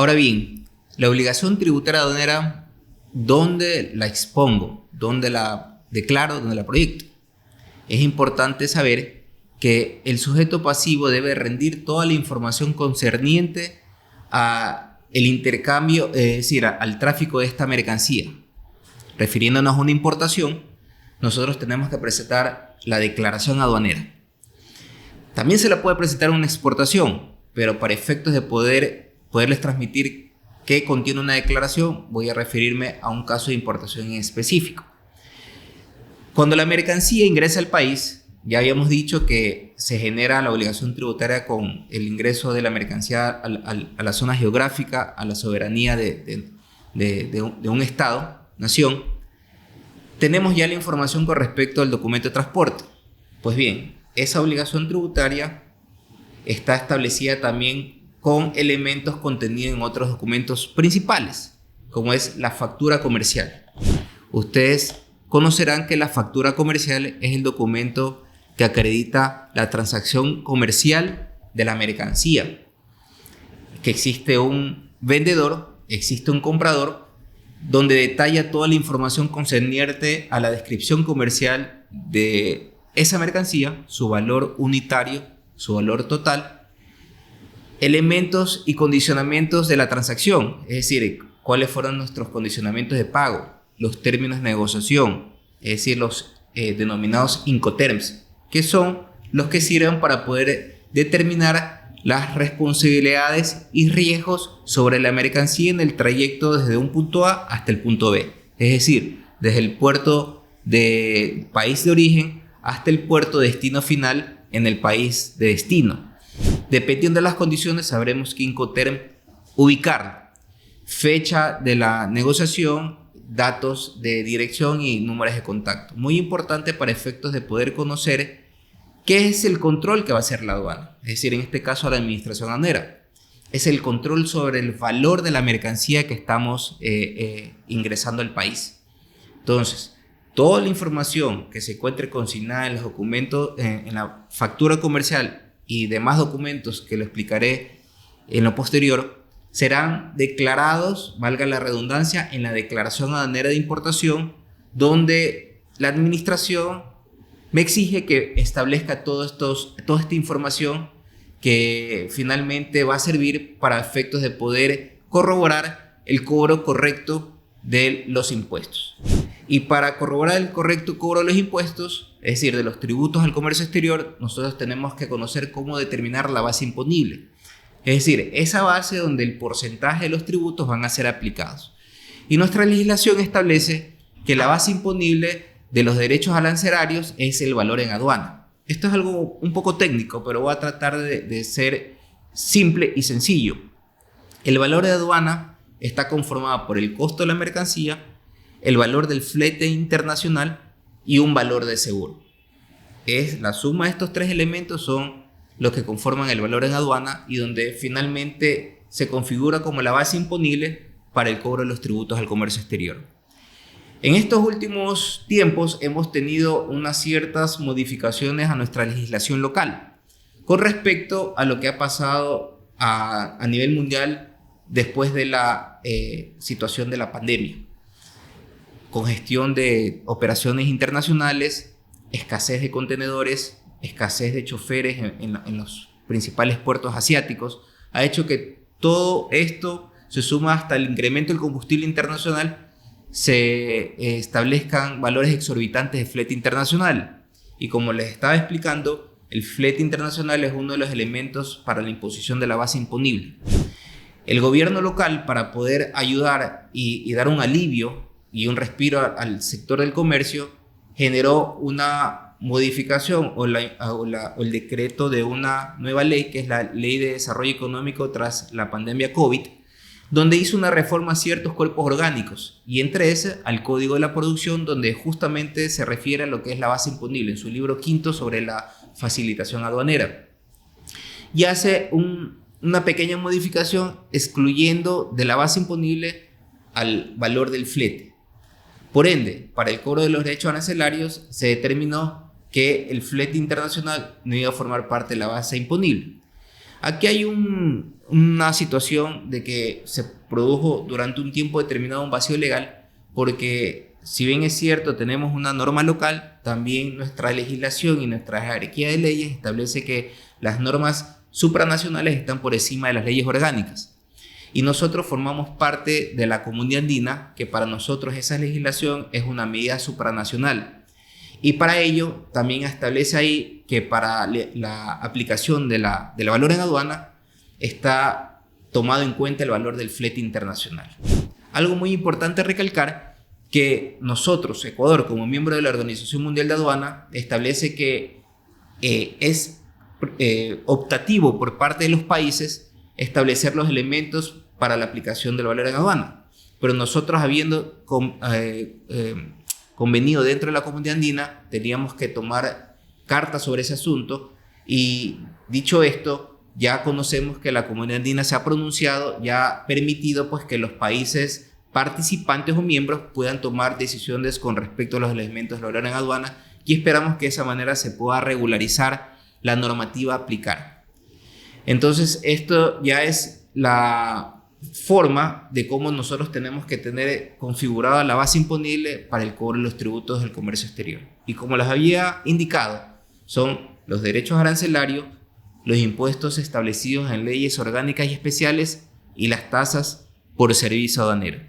Ahora bien, la obligación tributaria aduanera, ¿dónde la expongo? ¿Dónde la declaro? ¿Dónde la proyecto? Es importante saber que el sujeto pasivo debe rendir toda la información concerniente a el intercambio, es decir, al tráfico de esta mercancía. Refiriéndonos a una importación, nosotros tenemos que presentar la declaración aduanera. También se la puede presentar una exportación, pero para efectos de poderles transmitir qué contiene una declaración, voy a referirme a un caso de importación en específico. Cuando la mercancía ingresa al país, ya habíamos dicho que se genera la obligación tributaria con el ingreso de la mercancía a la zona geográfica, a la soberanía de un estado, nación. Tenemos ya la información con respecto al documento de transporte. Pues bien, esa obligación tributaria está establecida también con elementos contenidos en otros documentos principales, como es la factura comercial. Ustedes conocerán que la factura comercial es el documento que acredita la transacción comercial de la mercancía, que existe un vendedor, existe un comprador, donde detalla toda la información concerniente a la descripción comercial de esa mercancía, su valor unitario, su valor total, elementos y condicionamientos de la transacción, es decir, cuáles fueron nuestros condicionamientos de pago, los términos de negociación, es decir, los denominados Incoterms, que son los que sirven para poder determinar las responsabilidades y riesgos sobre la mercancía en el trayecto desde un punto A hasta el punto B, es decir, desde el puerto de país de origen hasta el puerto de destino final en el país de destino. Dependiendo de las condiciones, sabremos qué Incoterm ubicar, fecha de la negociación, datos de dirección y números de contacto. Muy importante para efectos de poder conocer qué es el control que va a hacer la aduana, es decir, en este caso la administración aduanera. Es el control sobre el valor de la mercancía que estamos ingresando al país. Entonces, toda la información que se encuentre consignada en los documentos, en la factura comercial y demás documentos que lo explicaré en lo posterior, serán declarados, valga la redundancia, en la declaración aduanera de importación, donde la administración me exige que establezca toda esta información que finalmente va a servir para efectos de poder corroborar el cobro correcto de los impuestos. Y para corroborar el correcto cobro de los impuestos, es decir, de los tributos al comercio exterior, nosotros tenemos que conocer cómo determinar la base imponible. Es decir, esa base donde el porcentaje de los tributos van a ser aplicados. Y nuestra legislación establece que la base imponible de los derechos arancelarios es el valor en aduana. Esto es algo un poco técnico, pero voy a tratar de ser simple y sencillo. El valor de aduana está conformado por el costo de la mercancía, el valor del flete internacional y un valor de seguro. La suma de estos tres elementos son los que conforman el valor en aduana y donde finalmente se configura como la base imponible para el cobro de los tributos al comercio exterior. En estos últimos tiempos hemos tenido unas ciertas modificaciones a nuestra legislación local con respecto a lo que ha pasado a nivel mundial después de la situación de la pandemia. Congestión de operaciones internacionales, escasez de contenedores, escasez de choferes en los principales puertos asiáticos, ha hecho que todo esto se suma hasta el incremento del combustible internacional, se establezcan valores exorbitantes de flete internacional. Y como les estaba explicando, el flete internacional es uno de los elementos para la imposición de la base imponible. El gobierno local, para poder ayudar y dar un alivio y un respiro al sector del comercio, generó una modificación o el decreto de una nueva ley, que es la Ley de Desarrollo Económico tras la pandemia COVID, donde hizo una reforma a ciertos cuerpos orgánicos y entre ese al Código de la Producción, donde justamente se refiere a lo que es la base imponible en su libro quinto sobre la facilitación aduanera. Y hace una pequeña modificación excluyendo de la base imponible al valor del flete. Por ende, para el cobro de los derechos arancelarios se determinó que el flete internacional no iba a formar parte de la base imponible. Aquí hay una situación de que se produjo durante un tiempo determinado un vacío legal, porque si bien es cierto, tenemos una norma local, también nuestra legislación y nuestra jerarquía de leyes establece que las normas supranacionales están por encima de las leyes orgánicas. Y nosotros formamos parte de la Comunidad Andina, que para nosotros esa legislación es una medida supranacional. Y para ello también establece ahí que para la aplicación del valor en aduana está tomado en cuenta el valor del flete internacional. Algo muy importante recalcar que nosotros, Ecuador, como miembro de la Organización Mundial de Aduana, establece que es optativo por parte de los países establecer los elementos para la aplicación del valor en aduana. Pero nosotros, habiendo convenido dentro de la Comunidad Andina, teníamos que tomar cartas sobre ese asunto, y dicho esto, ya conocemos que la Comunidad Andina se ha pronunciado, ya ha permitido pues que los países participantes o miembros puedan tomar decisiones con respecto a los elementos de valor en aduana, y esperamos que de esa manera se pueda regularizar la normativa a aplicar. Entonces, esto ya es la forma de cómo nosotros tenemos que tener configurada la base imponible para el cobro de los tributos del comercio exterior. Y como les había indicado, son los derechos arancelarios, los impuestos establecidos en leyes orgánicas y especiales y las tasas por servicio aduanero.